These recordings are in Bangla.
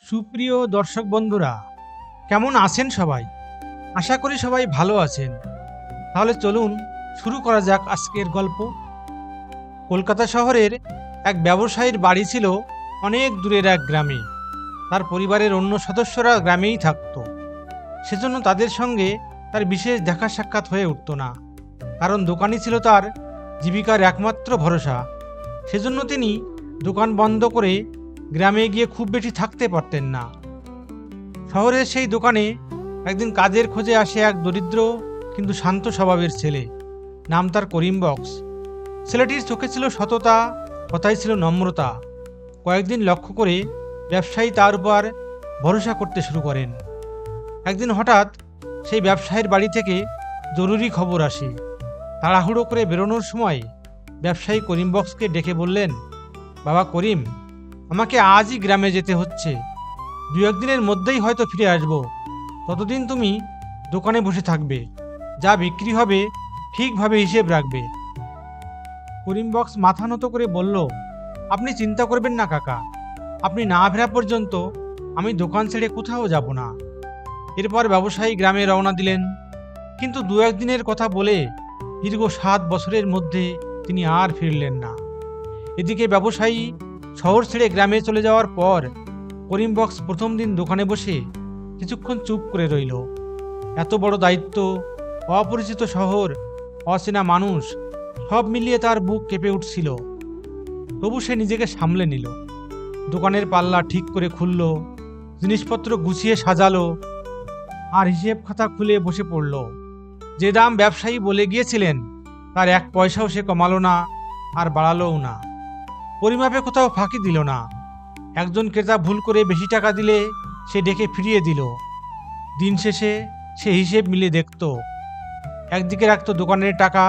সুপ্রিয় দর্শক বন্ধুরা, কেমন আছেন সবাই? আশা করি সবাই ভালো আছেন। তাহলে চলুন শুরু করা যাক আজকের গল্প। কলকাতা শহরের এক ব্যবসায়ীর বাড়ি ছিল অনেক দূরের এক গ্রামে। তার পরিবারের অন্য সদস্যরা গ্রামেই থাকতো। সেজন্য তাদের সঙ্গে তার বিশেষ দেখা সাক্ষাৎ হয়ে উঠত না, কারণ দোকানই ছিল তার জীবিকার একমাত্র ভরসা। সেজন্য তিনি দোকান বন্ধ করে গ্রামে গিয়ে খুব বেশি থাকতে পারতেন না। শহরের সেই দোকানে একদিন কাজের খোঁজে আসে এক দরিদ্র কিন্তু শান্ত স্বভাবের ছেলে। নাম তার করিম বক্স। ছেলেটির চোখে ছিল সততা, কথায় ছিল নম্রতা। কয়েকদিন লক্ষ্য করে ব্যবসায়ী তার উপর ভরসা করতে শুরু করেন। একদিন হঠাৎ সেই ব্যবসায়ীর বাড়ি থেকে জরুরি খবর আসে। তাড়াহুড়ো করে বেরোনোর সময় ব্যবসায়ী করিম বক্সকে ডেকে বললেন, বাবা করিম, আমাকে আজই গ্রামে যেতে হচ্ছে। 2-1 দিনের মধ্যেই হয়তো ফিরে আসব। ততদিন তুমি দোকানে বসে থাকবে, যা বিক্রি হবে ঠিকভাবে হিসেব রাখবে। করিম বক্স মাথা নত করে বলল, আপনি চিন্তা করবেন না কাকা, আপনি না ফেরা পর্যন্ত আমি দোকান ছেড়ে কোথাও যাব না। এরপর ব্যবসায়ী গ্রামে রওনা দিলেন। কিন্তু 2-1 দিনের কথা বলে দীর্ঘ 7 বছরের মধ্যে তিনি আর ফিরলেন না। এদিকে ব্যবসায়ী শহর ছেড়ে গ্রামে চলে যাওয়ার পর করিম বক্স প্রথম দিন দোকানে বসে কিছুক্ষণ চুপ করে রইল। এত বড় দায়িত্ব, অপরিচিত শহর, অচেনা মানুষ, সব মিলিয়ে তার বুক কেঁপে উঠছিল। তবু সে নিজেকে সামলে নিল। দোকানের পাল্লা ঠিক করে খুলল, জিনিসপত্র গুছিয়ে সাজালো, আর হিসেব খাতা খুলে বসে পড়ল। যে দাম ব্যবসায়ী বলে গিয়েছিলেন তার 1 পয়সাও সে কমালো না, আর বাড়ালোও না। পরিমাপে কোথাও ফাঁকি দিল না। একজন ক্রেতা ভুল করে বেশি টাকা দিলে সে ডেকে ফিরিয়ে দিল। দিন শেষে সে হিসেব মিলিয়ে দেখত। একদিকে রাখত দোকানের টাকা,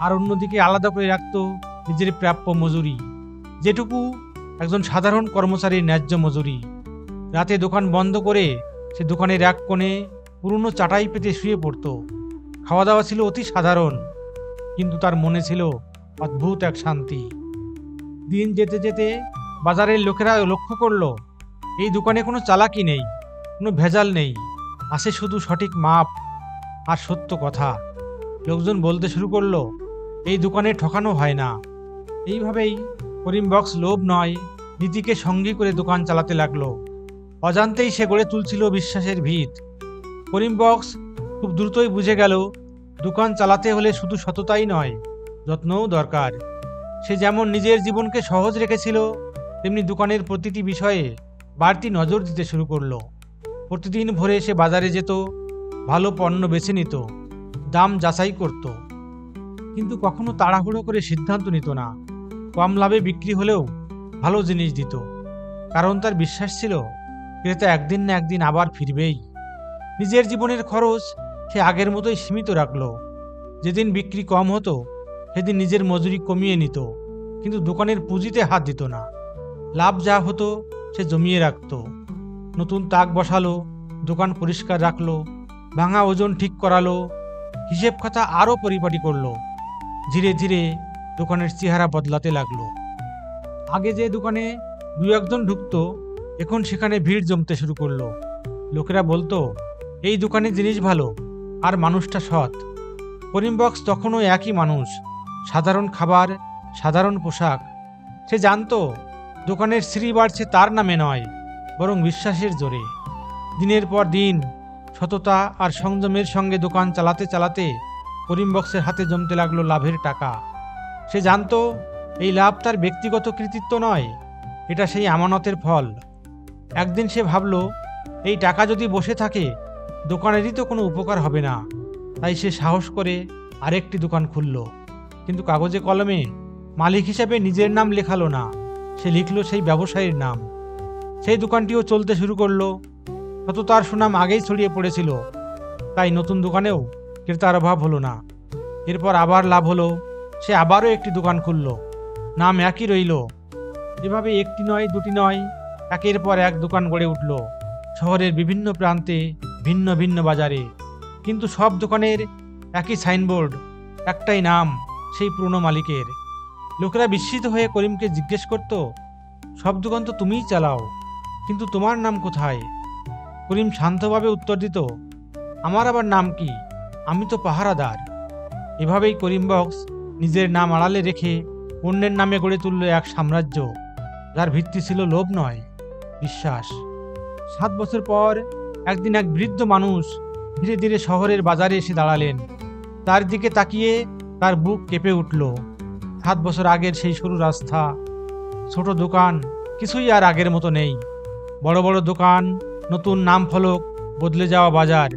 আর অন্যদিকে আলাদা করে রাখত নিজের প্রাপ্য মজুরি, যেটুকু একজন সাধারণ কর্মচারীর ন্যায্য মজুরি। রাতে দোকান বন্ধ করে সে দোকানের এক কোণে পুরনো চাটাই পেতে শুয়ে পড়ত। খাওয়া দাওয়া ছিল অতি সাধারণ, কিন্তু তার মনে ছিল অদ্ভুত এক শান্তি। দিন যেতে যেতে বাজারের লোকেরা লক্ষ্য করল, এই দোকানে কোনো চালাকি নেই, কোনো ভেজাল নেই, আছে শুধু সঠিক মাপ আর সত্য কথা। লোকজন বলতে শুরু করলো, এই দোকানে ঠকানো হয় না। এইভাবেই করিম বক্স লোভ নয়, নীতিকে সঙ্গী করে দোকান চালাতে লাগলো। অজান্তেই সে গড়ে তুলছিল বিশ্বাসের ভিত। করিম বক্স খুব দ্রুতই বুঝে গেল, দোকান চালাতে হলে শুধু সততাই নয়, যত্নও দরকার। সে যেমন নিজের জীবনকে সহজ রেখেছিল, তেমনি দোকানের প্রতিটি বিষয়ে বাড়তি নজর দিতে শুরু করলো। প্রতিদিন ভোরে সে বাজারে যেত, ভালো পণ্য বেছে নিত, দাম যাচাই করত, কিন্তু কখনো তাড়াহুড়ো করে সিদ্ধান্ত নিত না। কম লাভে বিক্রি হলেও ভালো জিনিস দিত, কারণ তার বিশ্বাস ছিল ক্রেতা একদিন না একদিন আবার ফিরবেই। নিজের জীবনের খরচ সে আগের মতোই সীমিত রাখলো। যেদিন বিক্রি কম হতো সেদিন নিজের মজুরি কমিয়ে নিত, কিন্তু দোকানের পুঁজিতে হাত দিত না। লাভ যা হতো সে জমিয়ে রাখত। নতুন তাক বসালো, দোকান পরিষ্কার রাখলো, ভাঙা ওজন ঠিক করালো, হিসেব খাতা আরও পরিপাটি করলো। ধীরে ধীরে দোকানের চেহারা বদলাতে লাগলো। আগে যে দোকানে 2-1 জন ঢুকতো, এখন সেখানে ভিড় জমতে শুরু করলো। লোকেরা বলতো, এই দোকানে জিনিস ভালো আর মানুষটা সৎ। করিম বক্স তখনও একই মানুষ, সাধারণ খাবার, সাধারণ পোশাক। সে জানতো দোকানের শ্রী বাড়ছে তার নামে নয়, বরং বিশ্বাসের জোরে। দিনের পর দিন সততা আর সংযমের সঙ্গে দোকান চালাতে চালাতে করিম বক্সের হাতে জমতে লাগলো লাভের টাকা। সে জানতো এই লাভ তার ব্যক্তিগত কৃতিত্ব নয়, এটা সেই আমানতের ফল। একদিন সে ভাবল, এই টাকা যদি বসে থাকে দোকানেরই তো কোনো উপকার হবে না। তাই সে সাহস করে আরেকটি দোকান খুলল, কিন্তু কাগজে কলমে মালিক হিসেবে নিজের নাম লেখালো না, সে লিখল সেই ব্যবসায়ীর নাম। সেই দোকানটিও চলতে শুরু করলো। হয়তো তার সুনাম আগেই ছড়িয়ে পড়েছিল, তাই নতুন দোকানেও ক্রেতার অভাব হলো না। এরপর আবার লাভ হলো, সে আবারও একটি দোকান খুলল, নাম একই রইল। এভাবে একটি নয়, দুটি নয়, একের পর এক দোকান গড়ে উঠল শহরের বিভিন্ন প্রান্তে, ভিন্ন ভিন্ন বাজারে। কিন্তু সব দোকানের একই সাইনবোর্ড, একটাই নাম, সেই পুরনো মালিকের। লোকেরা বিস্মিত হয়ে করিমকে জিজ্ঞেস করত, সব দোকান তো তুমিই চালাও, কিন্তু তোমার নাম কোথায়? করিম শান্তভাবে উত্তর দিত, আমার আবার নাম কি? আমি তো পাহারাদার। এভাবেই করিম বক্স নিজের নাম আড়ালে রেখে অন্যের নামে গড়ে তুলল এক সাম্রাজ্য, যার ভিত্তি ছিল লোভ নয়, বিশ্বাস। 7 বছর পর একদিন এক বৃদ্ধ মানুষ ধীরে ধীরে শহরের বাজারে এসে দাঁড়ালেন। তার দিকে তাকিয়ে তার বুক কেঁপে উঠল। 7 বছর আগের সেই সরু রাস্তা, ছোট দোকান, কিছুই আর আগের মতো নেই। বড় বড় দোকান, নতুন নাম ফলক, বদলে যাওয়া বাজার।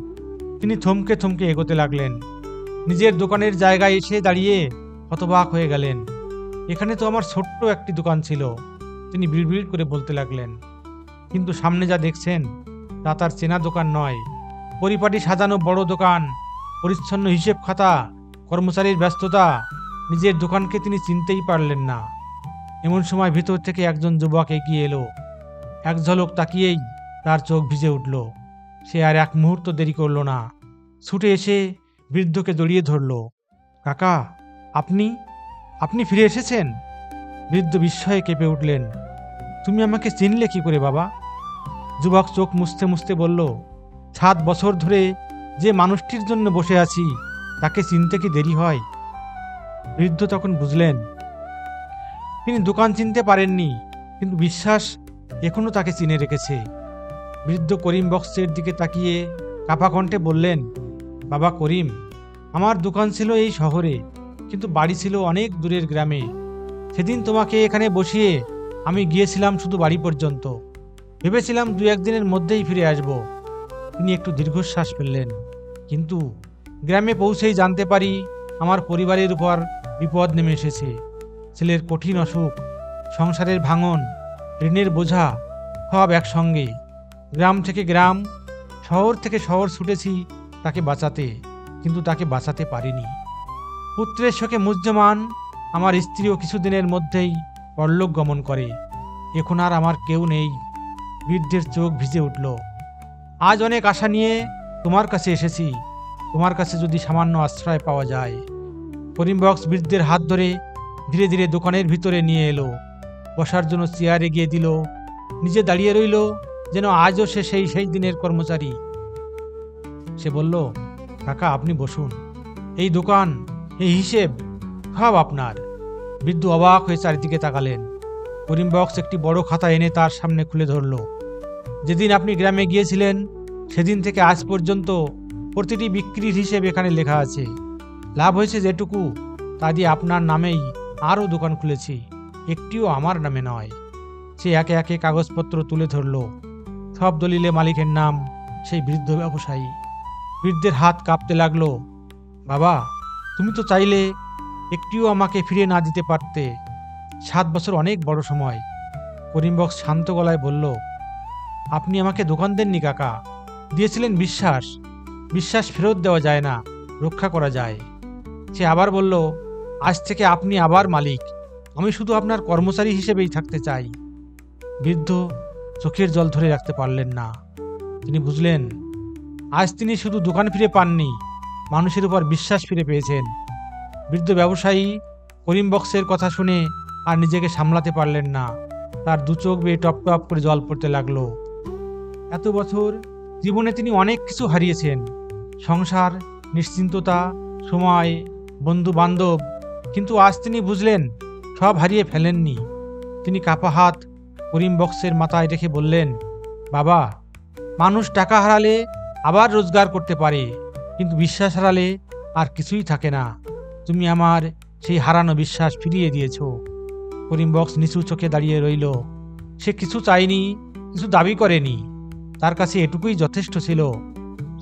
তিনি থমকে থমকে এগোতে লাগলেন। নিজের দোকানের জায়গায় এসে দাঁড়িয়ে হতবাক হয়ে গেলেন। এখানে তো আমার ছোট্ট একটি দোকান ছিল, তিনি বিড়বিড় করে বলতে লাগলেন। কিন্তু সামনে যা দেখছেন তা তার চেনা দোকান নয়। পরিপাটি সাজানো বড় দোকান, পরিচ্ছন্ন হিসেব খাতা, কর্মচারীর ব্যস্ততা। নিজের দোকানকে তিনি চিনতেই পারলেন না। এমন সময় ভিতর থেকে একজন যুবক এগিয়ে এলো। এক ঝলক তাকিয়েই তার চোখ ভিজে উঠল। সে আর এক মুহূর্ত দেরি করল না, ছুটে এসে বৃদ্ধকে জড়িয়ে ধরল। কাকা, আপনি আপনি ফিরে এসেছেন? বৃদ্ধ বিস্ময়ে কেঁপে উঠলেন। তুমি আমাকে চিনলে কি করে বাবা? যুবক চোখ মুছতে মুছতে বলল, 7 বছর ধরে যে মানুষটির জন্য বসে আছি, তাকে চিনতে কি দেরি হয়? বৃদ্ধ তখন বুঝলেন তিনি দোকান চিনতে পারেননি, কিন্তু বিশ্বাস এখনো তাকে চিনে রেখেছে। বৃদ্ধ করিম বক্সের দিকে তাকিয়ে কাঁপা কণ্ঠে বললেন, বাবা করিম, আমার দোকান ছিল এই শহরে, কিন্তু বাড়ি ছিল অনেক দূরের গ্রামে। সেদিন তোমাকে এখানে বসিয়ে আমি গিয়েছিলাম শুধু বাড়ি পর্যন্ত। ভেবেছিলাম 2-1 দিনের মধ্যেই ফিরে আসব। তিনি একটু দীর্ঘশ্বাস ফেললেন। কিন্তু গ্রামে পৌঁছেই জানতে পারি আমার পরিবারের উপর বিপদ নেমে এসেছে। ছেলের কঠিন অসুখ, সংসারের ভাঙন, ঋণের বোঝা, সব একসঙ্গে। গ্রাম থেকে গ্রাম, শহর থেকে শহর ছুটেছি তাকে বাঁচাতে, কিন্তু তাকে বাঁচাতে পারিনি। পুত্রের শোকে মুহ্যমান আমার স্ত্রীও কিছুদিনের মধ্যেই পরলোক গমন করে। এখন আর আমার কেউ নেই। বৃদ্ধের চোখ ভিজে উঠল। আজ অনেক আশা নিয়ে তোমার কাছে এসেছি, তোমার কাছে যদি সামান্য আশ্রয় পাওয়া যায়। করিম বক্স বৃদ্ধের হাত ধরে ধীরে ধীরে দোকানের ভিতরে নিয়ে এলো। বসার জন্য চেয়ার এগিয়ে দিল। নিজে দাঁড়িয়ে রইল যেন আজও সে সেই দিনের কর্মচারী। সে বলল, কাকা আপনি বসুন। এই দোকান, এই হিসেব সব আপনার। বৃদ্ধ অবাক হয়ে চারিদিকে তাকালেন। করিম বক্স একটি বড় খাতা এনে তার সামনে খুলে ধরল। যেদিন আপনি গ্রামে গিয়েছিলেন সেদিন থেকে আজ পর্যন্ত প্রতিটি বিক্রির হিসেব এখানে লেখা আছে। লাভ হয়েছে যেটুকু, তা দিয়ে আপনার নামেই আরও দোকান খুলেছি, একটিও আমার নামে নয়। সে একে একে কাগজপত্র তুলে ধরল। সব দলিলে মালিকের নাম সেই বৃদ্ধ ব্যবসায়ী। বৃদ্ধের হাত কাঁপতে লাগলো। বাবা, তুমি তো চাইলে একটিও আমাকে ফিরে না দিতে পারতে। 7 বছর অনেক বড় সময়। করিম বক্স শান্ত গলায় বলল, আপনি আমাকে দোকান দেননি কাকা, দিয়েছিলেন বিশ্বাস। বিশ্বাস ফেরত দেওয়া যায় না, রক্ষা করা যায়। সে আবার বলল, আজ থেকে আপনি আবার মালিক, আমি শুধু আপনার কর্মচারী হিসেবেই থাকতে চাই। বৃদ্ধ চোখের জল ধরে রাখতে পারলেন না। তিনি বুঝলেন আজ তিনি শুধু দোকান ফিরে পাননি, মানুষের উপর বিশ্বাস ফিরে পেয়েছেন। বৃদ্ধ ব্যবসায়ী করিম বক্সের কথা শুনে আর নিজেকে সামলাতে পারলেন না। তার দু চোখ বেয়ে টপ টপ করে জল পড়তে লাগলো। এত বছর জীবনে তিনি অনেক কিছু হারিয়েছেন, সংসার, নিশ্চিন্ততা, সময়, বন্ধু বান্ধব, কিন্তু আজ তিনি বুঝলেন সব হারিয়ে ফেলেননি। তিনি কাপা হাত করিম বক্সের মাথায় রেখে বললেন, বাবা, মানুষ টাকা হারালে আবার রোজগার করতে পারে, কিন্তু বিশ্বাস হারালে আর কিছুই থাকে না। তুমি আমার সেই হারানো বিশ্বাস ফিরিয়ে দিয়েছ। করিম বক্স নিচু চোখে দাঁড়িয়ে রইল। সে কিছু চায়নি, কিছু দাবি করেনি। তার কাছে এটুকুই যথেষ্ট ছিল,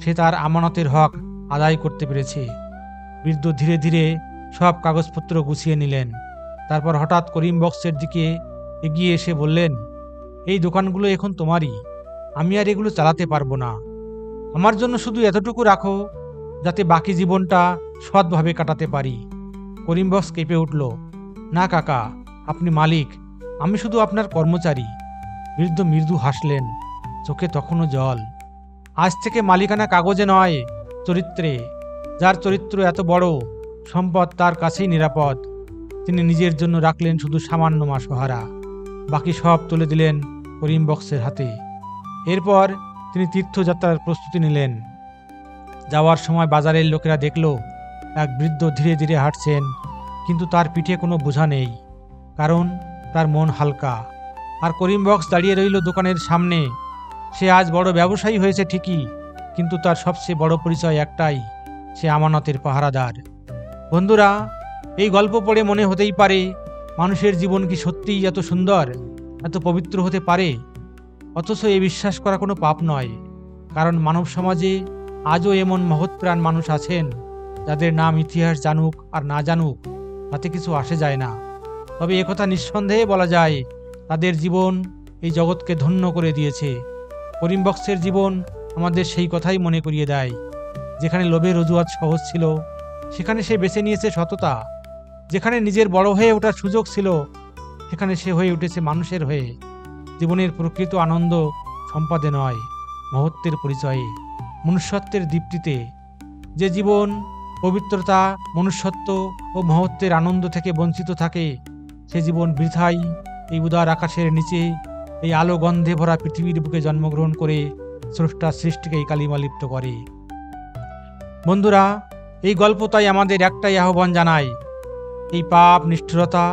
সে তার আমানতের হক আদায় করতে পেরেছে। বৃদ্ধ ধীরে ধীরে সব কাগজপত্র গুছিয়ে নিলেন। তারপর হঠাৎ করিম বক্সের দিকে এগিয়ে এসে বললেন, এই দোকানগুলো এখন তোমারই, আমি আর এগুলো চালাতে পারবো না। আমার জন্য শুধু এতটুকু রাখো, যাতে বাকি জীবনটা সৎভাবে কাটাতে পারি। করিম বক্স কেঁপে উঠল, না কাকা, আপনি মালিক, আমি শুধু আপনার কর্মচারী। বৃদ্ধ মৃদু হাসলেন, চোখে তখনও জল। আজ থেকে মালিকানা কাগজে নয়, চরিত্রে। যার চরিত্র এত বড়, সম্পদ তার কাছেই নিরাপদ। তিনি নিজের জন্য রাখলেন শুধু সামান্য মাসোহারা, বাকি সব তুলে দিলেন করিম বক্সের হাতে। এরপর তিনি তীর্থযাত্রার প্রস্তুতি নিলেন। যাওয়ার সময় বাজারের লোকেরা দেখল এক বৃদ্ধ ধীরে ধীরে হাঁটছেন, কিন্তু তার পিঠে কোনো বোঝা নেই, কারণ তার মন হালকা। আর করিম বক্স দাঁড়িয়ে রইল দোকানের সামনে। সে আজ বড় ব্যবসায়ী হয়েছে ঠিকই, কিন্তু তার সবচেয়ে বড় পরিচয় একটাই, সে আমানতের পাহারাদার। বন্ধুরা, এই গল্প পড়ে মনে হতেই পারে মানুষের জীবন কি সত্যিই এত সুন্দর, এত পবিত্র হতে পারে? অথচ এ বিশ্বাস করা কোনো পাপ নয়, কারণ মানব সমাজে আজও এমন মহৎপ্রাণ মানুষ আছেন যাদের নাম ইতিহাস জানুক আর না জানুক তাতে কিছু আসে যায় না। তবে একথা নিঃসন্দেহে বলা যায়, তাদের জীবন এই জগৎকে ধন্য করে দিয়েছে। করিম বক্সের জীবন আমাদের সেই কথাই মনে করিয়ে দেয়। যেখানে লোভের অজুহাত সহজ ছিল, সেখানে সে বেছে নিয়েছে সততা। যেখানে নিজের বড় হয়ে ওঠার সুযোগ ছিল, সেখানে সে হয়ে উঠেছে মানুষের হয়ে। জীবনের প্রকৃত আনন্দ সম্পাদে নয়, মহত্বের পরিচয়ে, মনুষ্যত্বের দীপ্তিতে। যে জীবন পবিত্রতা, মনুষ্যত্ব ও মহত্বের আনন্দ থেকে বঞ্চিত থাকে, সে জীবন বৃথাই এই উদার আকাশের নিচে, এই আলো গন্ধে ভরা পৃথিবীর বুকে জন্মগ্রহণ করে স্রষ্টার সৃষ্টিকেই কালিমালিপ্ত করে। বন্ধুরা, এই গল্প তাই আমাদের একটাই আহ্বান জানায়, এই পাপ, নিষ্ঠুরতা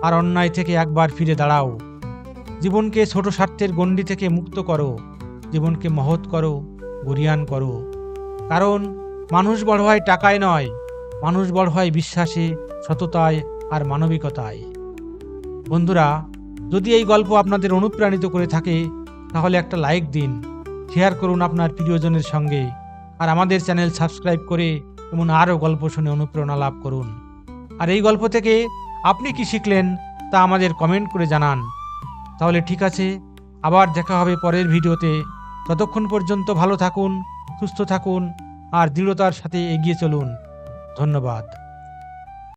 আর অন্যায় থেকে একবার ফিরে দাঁড়াও। জীবনকে ছোট স্বার্থের গণ্ডি থেকে মুক্ত করো, জীবনকে মহৎ করো, গরিয়ান করো। কারণ মানুষ বড় হয় টাকায় নয়, মানুষ বড় হয় বিশ্বাসে, সততায় আর মানবিকতায়। বন্ধুরা, যদি এই গল্প আপনাদের অনুপ্রাণিত করে থাকে, তাহলে একটা লাইক দিন, শেয়ার করুন আপনার প্রিয়জনের সঙ্গে, আর আমাদের চ্যানেল সাবস্ক্রাইব করে এমন আরও গল্প শুনে অনুপ্রেরণা লাভ করুন। আর এই গল্প থেকে আপনি কি শিখলেন তা আমাদের কমেন্ট করে জানান। তাহলে ঠিক আছে, আবার দেখা হবে পরের ভিডিওতে। ততক্ষণ পর্যন্ত ভালো থাকুন, সুস্থ থাকুন আর দৃঢ়তার সাথে এগিয়ে চলুন। ধন্যবাদ।